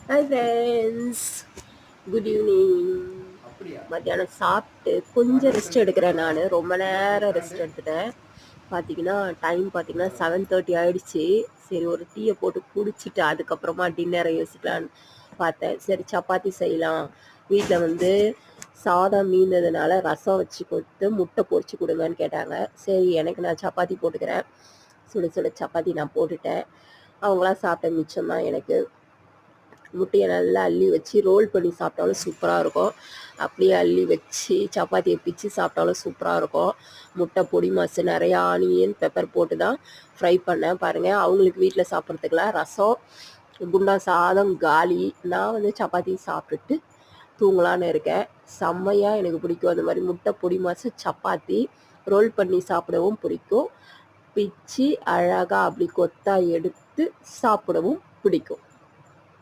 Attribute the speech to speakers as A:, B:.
A: Hi friends, good evening. மத்தியானம் சாப்பிட்டு கொஞ்சம் ரெஸ்ட் எடுக்கிறேன். நான் ரொம்ப நேரம் ரெஸ்ட் எடுத்துட்டேன். பார்த்தீங்கன்னா டைம் 7:30 ஆயிடுச்சு. சரி, ஒரு டீயை போட்டு குடிச்சிட்டு அதுக்கப்புறமா டின்னரை யோசிக்கலான்னு பார்த்தேன். சரி, சப்பாத்தி செய்யலாம். வீட்டில் சாதம் மீந்ததுனால ரசம் வச்சு கொடுத்து முட்டை பொரிச்சு கொடுங்கன்னு கேட்டாங்க. சரி, எனக்கு நான் சப்பாத்தி போட்டுக்கிறேன். சுட சுட சப்பாத்தி நான் போட்டுட்டேன். அவங்களாம் சாப்பிட்ட மிச்சம் தான் எனக்கு. முட்டையை நல்லா அள்ளி வச்சு ரோல் பண்ணி சாப்பிட்டாலும் சூப்பராக இருக்கும். அப்படியே அள்ளி வச்சு சப்பாத்தியை பிச்சு சாப்பிட்டாலும் சூப்பராக இருக்கும். முட்டை பொடி மாசு நிறையா ஆனியன் பெப்பர் போட்டு தான் ஃப்ரை பண்ணேன். பாருங்கள், அவங்களுக்கு வீட்டில் சாப்பிட்றதுக்கெலாம் ரசம், குண்டா சாதம் காலி. நான் சப்பாத்தி சாப்பிட்டுட்டு தூங்கலான்னு இருக்கேன். செம்மையாக எனக்கு பிடிக்கும் அந்த மாதிரி முட்டை பொடி மாசு சப்பாத்தி ரோல் பண்ணி சாப்பிடவும் பிடிக்கும். பிச்சு அழகாக அப்படி கொத்தா எடுத்து சாப்பிடவும் பிடிக்கும்.